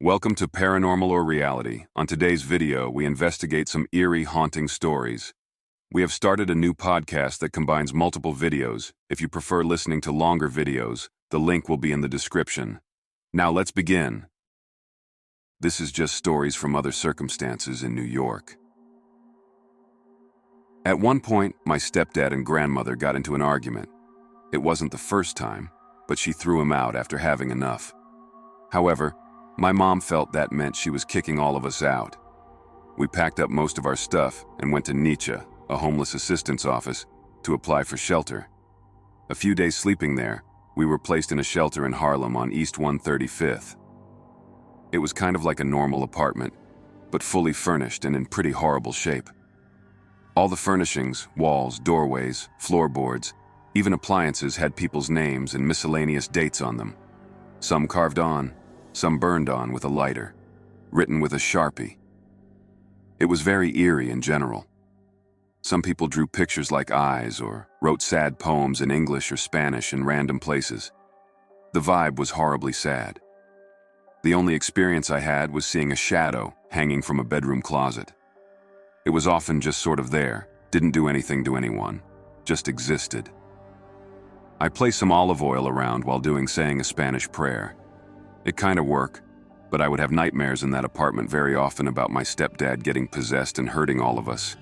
Welcome to Paranormal or Reality. On today's video, we investigate some eerie, haunting stories. We have started a new podcast that combines multiple videos. If you prefer listening to longer videos, the link will be in the description. Now let's begin. This is just stories from other circumstances in New York. At one point, my stepdad and grandmother got into an argument. It wasn't the first time, but she threw him out after having enough. However, my mom felt that meant she was kicking all of us out. We packed up most of our stuff and went to Nietzsche, a homeless assistance office, to apply for shelter. A few days sleeping there, we were placed in a shelter in Harlem on East 135th. It was kind of like a normal apartment, but fully furnished and in pretty horrible shape. All the furnishings, walls, doorways, floorboards, even appliances had people's names and miscellaneous dates on them. Some carved on, some burned on with a lighter, written with a Sharpie. It was very eerie in general. Some people drew pictures like eyes or wrote sad poems in English or Spanish in random places. The vibe was horribly sad. The only experience I had was seeing a shadow hanging from a bedroom closet. It was often just sort of there, didn't do anything to anyone, just existed. I placed some olive oil around while saying a Spanish prayer. It kind of worked, but I would have nightmares in that apartment very often about my stepdad getting possessed and hurting all of us.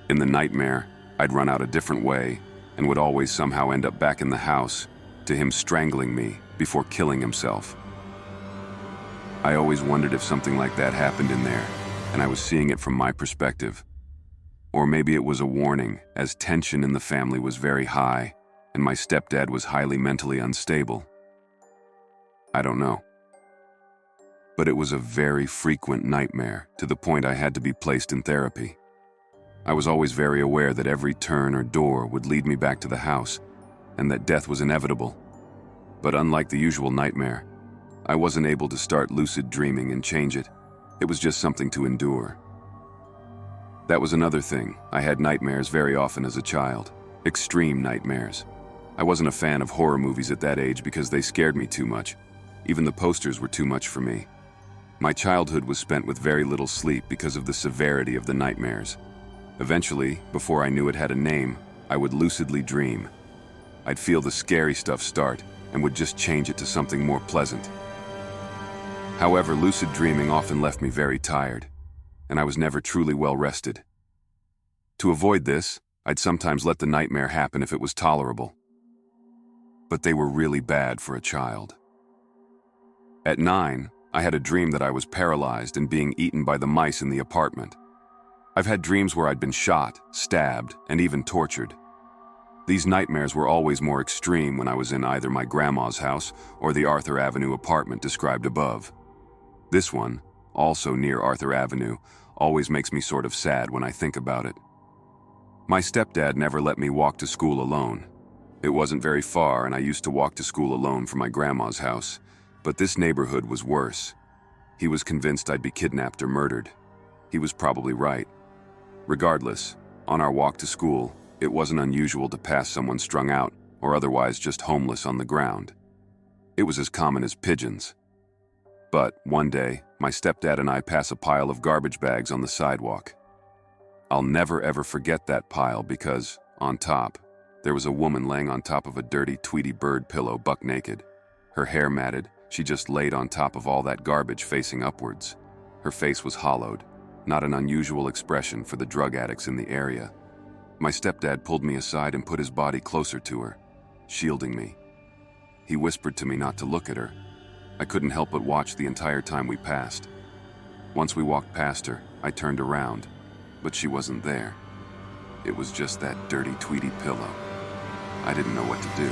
In the nightmare, I'd run out a different way and would always somehow end up back in the house, to him strangling me before killing himself. I always wondered if something like that happened in there, and I was seeing it from my perspective. Or maybe it was a warning, as tension in the family was very high, and my stepdad was highly mentally unstable. I don't know. But it was a very frequent nightmare, to the point I had to be placed in therapy. I was always very aware that every turn or door would lead me back to the house, and that death was inevitable. But unlike the usual nightmare, I wasn't able to start lucid dreaming and change it. It was just something to endure. That was another thing. I had nightmares very often as a child. Extreme nightmares. I wasn't a fan of horror movies at that age because they scared me too much. Even the posters were too much for me. My childhood was spent with very little sleep because of the severity of the nightmares. Eventually, before I knew it had a name, I would lucidly dream. I'd feel the scary stuff start and would just change it to something more pleasant. However, lucid dreaming often left me very tired, and I was never truly well rested. To avoid this, I'd sometimes let the nightmare happen if it was tolerable. But they were really bad for a child. At 9, I had a dream that I was paralyzed and being eaten by the mice in the apartment. I've had dreams where I'd been shot, stabbed, and even tortured. These nightmares were always more extreme when I was in either my grandma's house or the Arthur Avenue apartment described above. This one, also near Arthur Avenue, always makes me sort of sad when I think about it. My stepdad never let me walk to school alone. It wasn't very far, and I used to walk to school alone from my grandma's house. But this neighborhood was worse. He was convinced I'd be kidnapped or murdered. He was probably right. Regardless, on our walk to school, it wasn't unusual to pass someone strung out or otherwise just homeless on the ground. It was as common as pigeons. But one day, my stepdad and I pass a pile of garbage bags on the sidewalk. I'll never ever forget that pile because, on top, there was a woman laying on top of a dirty Tweety bird pillow buck naked. Her hair matted. She just laid on top of all that garbage facing upwards. Her face was hollowed, not an unusual expression for the drug addicts in the area. My stepdad pulled me aside and put his body closer to her, shielding me. He whispered to me not to look at her. I couldn't help but watch the entire time we passed. Once we walked past her, I turned around, but she wasn't there. It was just that dirty Tweety pillow. I didn't know what to do.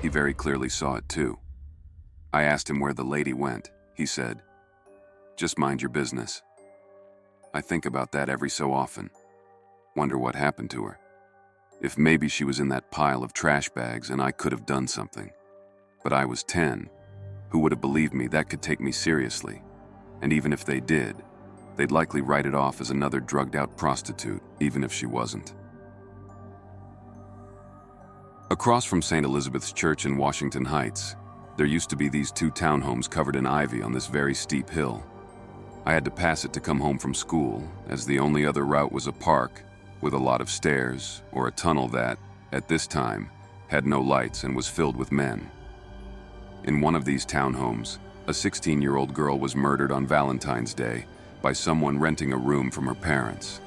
He very clearly saw it too. I asked him where the lady went. He said, "Just mind your business." I think about that every so often. Wonder what happened to her. If maybe she was in that pile of trash bags and I could have done something. But I was 10. Who would have believed me that could take me seriously? And even if they did, they'd likely write it off as another drugged-out prostitute, even if she wasn't. Across from St. Elizabeth's Church in Washington Heights, There used to be these two townhomes covered in ivy on this very steep hill. I had to pass it to come home from school, as the only other route was a park with a lot of stairs or a tunnel that, at this time, had no lights and was filled with men. In one of these townhomes, a 16-year-old girl was murdered on Valentine's Day by someone renting a room from her parents.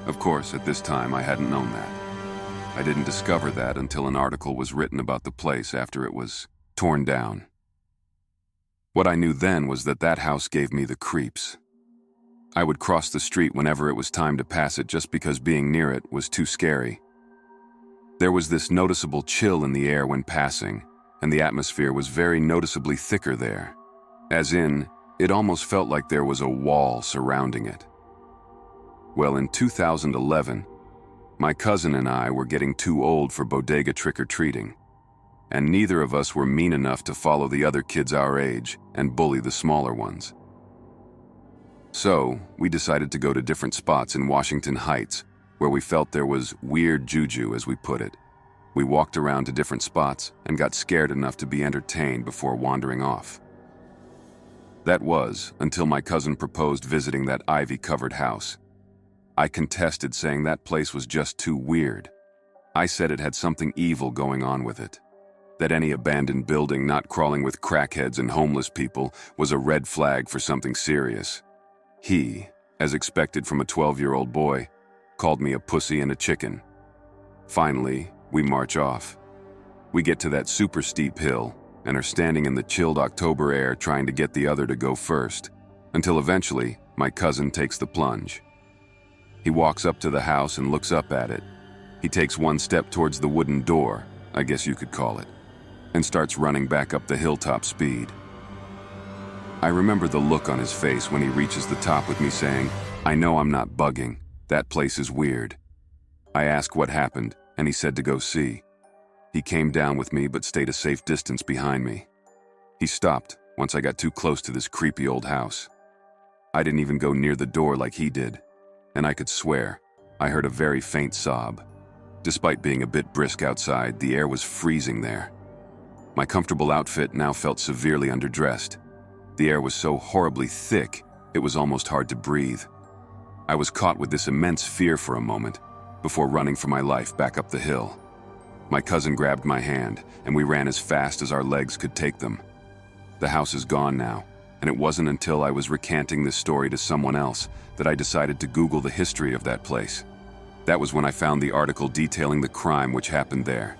Of course, at this time, I hadn't known that. I didn't discover that until an article was written about the place after it was torn down. What I knew then was that that house gave me the creeps. I would cross the street whenever it was time to pass it just because being near it was too scary. There was this noticeable chill in the air when passing, and the atmosphere was very noticeably thicker there. As in, it almost felt like there was a wall surrounding it. Well, in 2011, my cousin and I were getting too old for bodega trick-or-treating, and neither of us were mean enough to follow the other kids our age and bully the smaller ones. So, we decided to go to different spots in Washington Heights where we felt there was weird juju, as we put it. We walked around to different spots and got scared enough to be entertained before wandering off. That was until my cousin proposed visiting that ivy-covered house. I contested, saying that place was just too weird. I said it had something evil going on with it, that any abandoned building not crawling with crackheads and homeless people was a red flag for something serious. He, as expected from a 12-year-old boy, called me a pussy and a chicken. Finally, we march off. We get to that super steep hill and are standing in the chilled October air trying to get the other to go first, until eventually my cousin takes the plunge. He walks up to the house and looks up at it. He takes one step towards the wooden door, I guess you could call it, and starts running back up the hilltop speed. I remember the look on his face when he reaches the top with me saying, "I know I'm not bugging. That place is weird." I asked what happened, and he said to go see. He came down with me but stayed a safe distance behind me. He stopped once I got too close to this creepy old house. I didn't even go near the door like he did, and I could swear I heard a very faint sob. Despite being a bit brisk outside, the air was freezing there. My comfortable outfit now felt severely underdressed. The air was so horribly thick, it was almost hard to breathe. I was caught with this immense fear for a moment, before running for my life back up the hill. My cousin grabbed my hand, and we ran as fast as our legs could take them. The house is gone now, and it wasn't until I was recanting this story to someone else that I decided to Google the history of that place. That was when I found the article detailing the crime which happened there.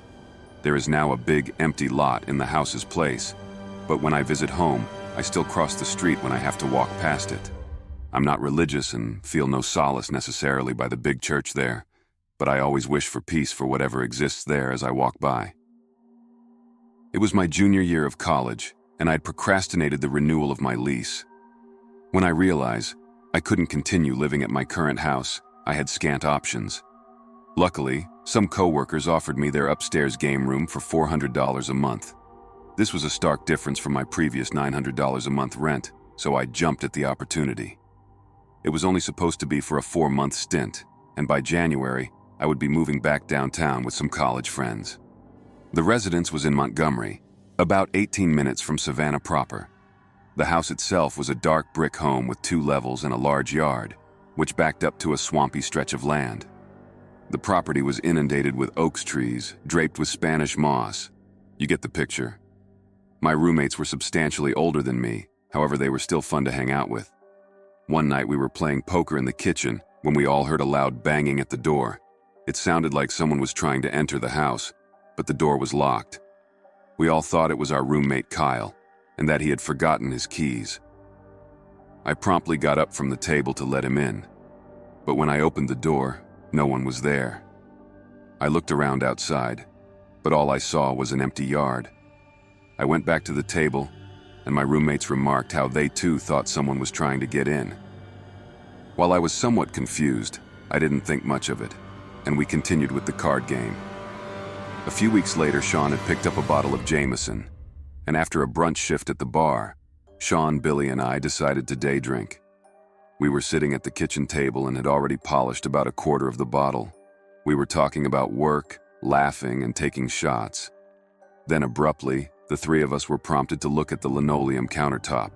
There is now a big empty lot in the house's place, but when I visit home, I still cross the street when I have to walk past it. I'm not religious and feel no solace necessarily by the big church there, but I always wish for peace for whatever exists there as I walk by. It was my junior year of college, and I'd procrastinated the renewal of my lease. When I realized I couldn't continue living at my current house, I had scant options. Luckily, some coworkers offered me their upstairs game room for $400 a month. This was a stark difference from my previous $900 a month rent, so I jumped at the opportunity. It was only supposed to be for a 4-month stint, and by January, I would be moving back downtown with some college friends. The residence was in Montgomery, about 18 minutes from Savannah proper. The house itself was a dark brick home with 2 levels and a large yard, which backed up to a swampy stretch of land. The property was inundated with oak trees, draped with Spanish moss. You get the picture. My roommates were substantially older than me, however they were still fun to hang out with. One night we were playing poker in the kitchen when we all heard a loud banging at the door. It sounded like someone was trying to enter the house, but the door was locked. We all thought it was our roommate Kyle, and that he had forgotten his keys. I promptly got up from the table to let him in, but when I opened the door, no one was there. I looked around outside, but all I saw was an empty yard. I went back to the table, and my roommates remarked how they too thought someone was trying to get in. While I was somewhat confused, I didn't think much of it, and we continued with the card game. A few weeks later, Sean had picked up a bottle of Jameson, and after a brunch shift at the bar, Sean, Billy, and I decided to day drink. We were sitting at the kitchen table and had already polished about a quarter of the bottle. We were talking about work, laughing, and taking shots. Then abruptly, The three of us were prompted to look at the linoleum countertop.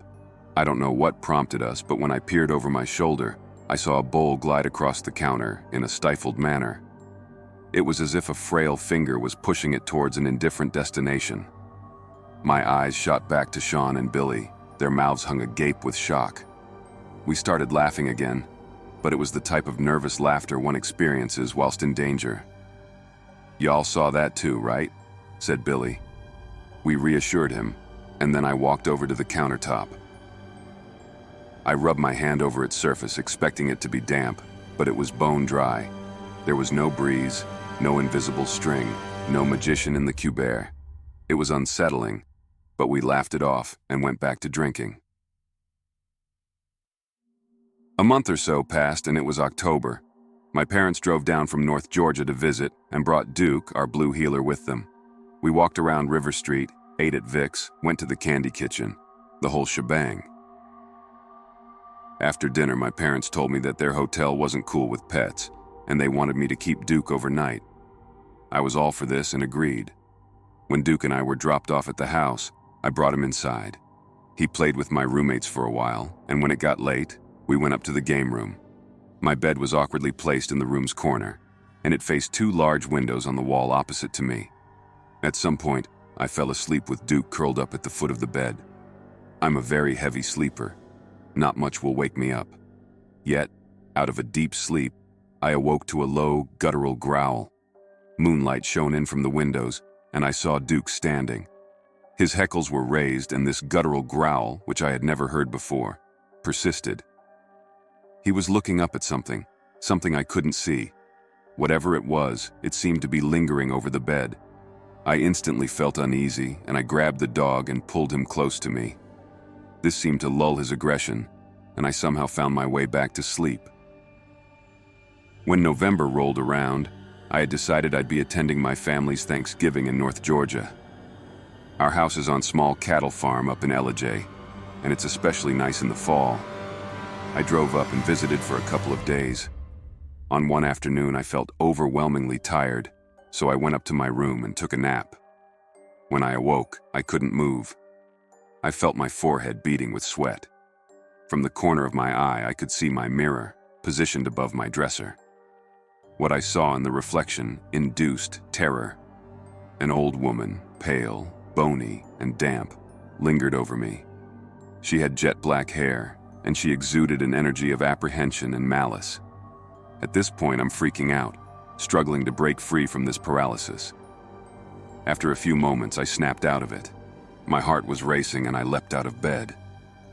I don't know what prompted us, but when I peered over my shoulder, I saw a bowl glide across the counter in a stifled manner. It was as if a frail finger was pushing it towards an indifferent destination. My eyes shot back to Sean and Billy. Their mouths hung agape with shock. We started laughing again, but it was the type of nervous laughter one experiences whilst in danger. "Y'all saw that too, right?" said Billy. We reassured him, and then I walked over to the countertop. I rubbed my hand over its surface, expecting it to be damp, but it was bone dry. There was no breeze, no invisible string, no magician in the cubert. It was unsettling, but we laughed it off and went back to drinking. A month or so passed and it was October. My parents drove down from North Georgia to visit and brought Duke, our blue heeler, with them. We walked around River Street, ate at Vic's, went to the candy kitchen, the whole shebang. After dinner, my parents told me that their hotel wasn't cool with pets, and they wanted me to keep Duke overnight. I was all for this and agreed. When Duke and I were dropped off at the house, I brought him inside. He played with my roommates for a while, and when it got late, we went up to the game room. My bed was awkwardly placed in the room's corner, and it faced two large windows on the wall opposite to me. At some point, I fell asleep with Duke curled up at the foot of the bed. I'm a very heavy sleeper. Not much will wake me up. Yet, out of a deep sleep, I awoke to a low, guttural growl. Moonlight shone in from the windows, and I saw Duke standing. His heckles were raised, and this guttural growl, which I had never heard before, persisted. He was looking up at something I couldn't see. Whatever it was, it seemed to be lingering over the bed. I instantly felt uneasy, and I grabbed the dog and pulled him close to me. This seemed to lull his aggression, and I somehow found my way back to sleep. When November rolled around, I had decided I'd be attending my family's Thanksgiving in North Georgia. Our house is on a small cattle farm up in Ellijay, and it's especially nice in the fall. I drove up and visited for a couple of days. On one afternoon, I felt overwhelmingly tired, so I went up to my room and took a nap. When I awoke, I couldn't move. I felt my forehead beating with sweat. From the corner of my eye, I could see my mirror, positioned above my dresser. What I saw in the reflection induced terror. An old woman, pale, bony, and damp, lingered over me. She had jet black hair, and she exuded an energy of apprehension and malice. At this point, I'm freaking out, struggling to break free from this paralysis. After a few moments, I snapped out of it. My heart was racing and I leapt out of bed.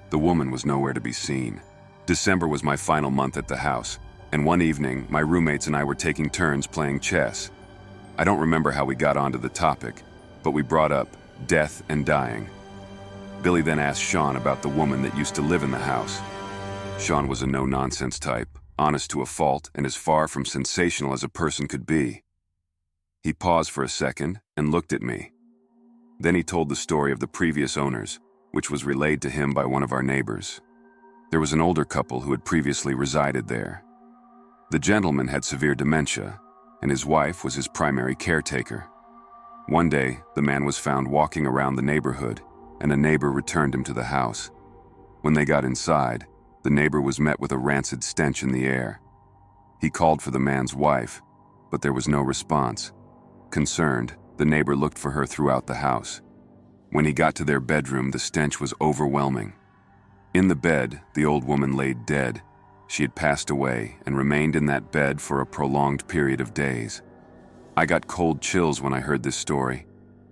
The woman was nowhere to be seen. December was my final month at the house, and one evening, my roommates and I were taking turns playing chess. I don't remember how we got onto the topic, but we brought up death and dying. Billy then asked Sean about the woman that used to live in the house. Sean was a no-nonsense type, honest to a fault, and as far from sensational as a person could be. He paused for a second and looked at me. Then he told the story of the previous owners, which was relayed to him by one of our neighbors. There was an older couple who had previously resided there. The gentleman had severe dementia, and his wife was his primary caretaker. One day, the man was found walking around the neighborhood, and a neighbor returned him to the house. When they got inside, the neighbor was met with a rancid stench in the air. He called for the man's wife, but there was no response. Concerned, the neighbor looked for her throughout the house. When he got to their bedroom, the stench was overwhelming. In the bed, the old woman laid dead. She had passed away and remained in that bed for a prolonged period of days. I got cold chills when I heard this story,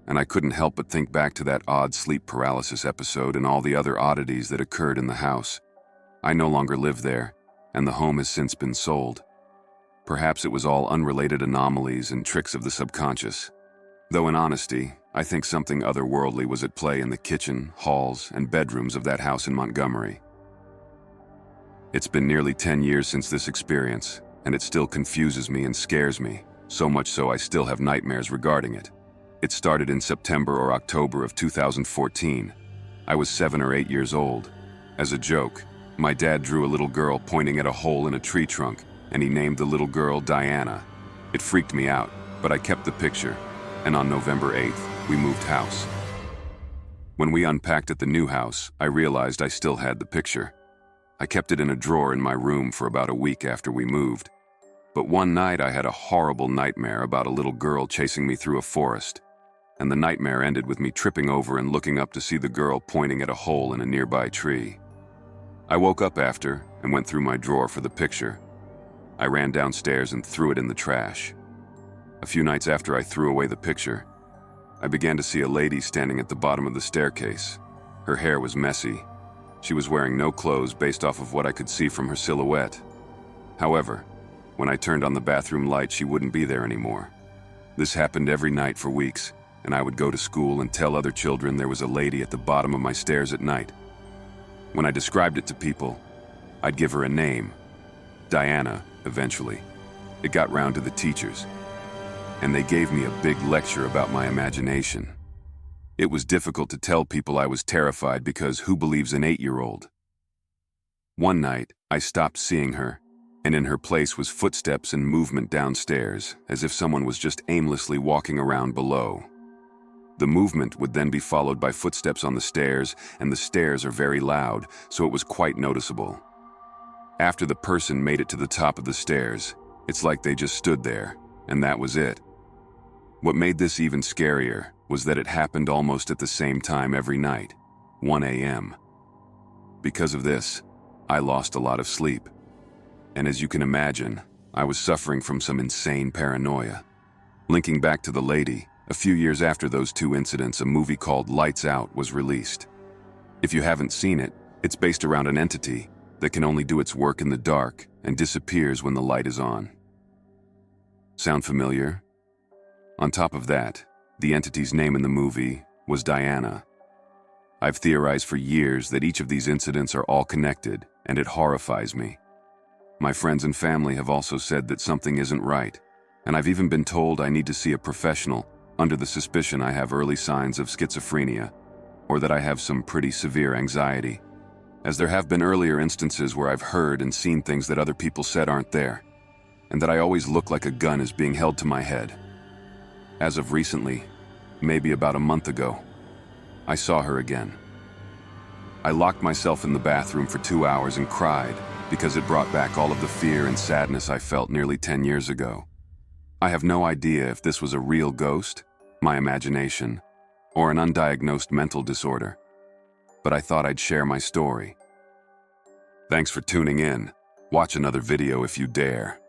and I couldn't help but think back to that odd sleep paralysis episode and all the other oddities that occurred in the house. I no longer live there, and the home has since been sold. Perhaps it was all unrelated anomalies and tricks of the subconscious. Though in honesty, I think something otherworldly was at play in the kitchen, halls, and bedrooms of that house in Montgomery. It's been nearly 10 years since this experience, and it still confuses me and scares me, so much so I still have nightmares regarding it. It started in September or October of 2014. I was 7 or 8 years old. As a joke, my dad drew a little girl pointing at a hole in a tree trunk, and he named the little girl Diana. It freaked me out, but I kept the picture, and on November 8th, we moved house. When we unpacked at the new house, I realized I still had the picture. I kept it in a drawer in my room for about a week after we moved. But one night I had a horrible nightmare about a little girl chasing me through a forest, and the nightmare ended with me tripping over and looking up to see the girl pointing at a hole in a nearby tree. I woke up after and went through my drawer for the picture. I ran downstairs and threw it in the trash. A few nights after I threw away the picture, I began to see a lady standing at the bottom of the staircase. Her hair was messy. She was wearing no clothes based off of what I could see from her silhouette. However, when I turned on the bathroom light, she wouldn't be there anymore. This happened every night for weeks, and I would go to school and tell other children there was a lady at the bottom of my stairs at night. When I described it to people, I'd give her a name. Diana, eventually. It got round to the teachers, and they gave me a big lecture about my imagination. It was difficult to tell people I was terrified because who believes an 8-year-old? One night, I stopped seeing her, and in her place was footsteps and movement downstairs, as if someone was just aimlessly walking around below. The movement would then be followed by footsteps on the stairs, and the stairs are very loud, so it was quite noticeable. After the person made it to the top of the stairs, it's like they just stood there, and that was it. What made this even scarier was that it happened almost at the same time every night, 1 a.m. Because of this, I lost a lot of sleep. And as you can imagine, I was suffering from some insane paranoia. Linking back to the lady, a few years after those two incidents, a movie called Lights Out was released. If you haven't seen it, it's based around an entity that can only do its work in the dark and disappears when the light is on. Sound familiar? On top of that, the entity's name in the movie was Diana. I've theorized for years that each of these incidents are all connected, and it horrifies me. My friends and family have also said that something isn't right, and I've even been told I need to see a professional under the suspicion I have early signs of schizophrenia, or that I have some pretty severe anxiety, as there have been earlier instances where I've heard and seen things that other people said aren't there, and that I always look like a gun is being held to my head. As of recently, maybe about a month ago, I saw her again. I locked myself in the bathroom for 2 hours and cried because it brought back all of the fear and sadness I felt nearly 10 years ago. I have no idea if this was a real ghost, my imagination, or an undiagnosed mental disorder, but I thought I'd share my story. Thanks for tuning in. Watch another video if you dare.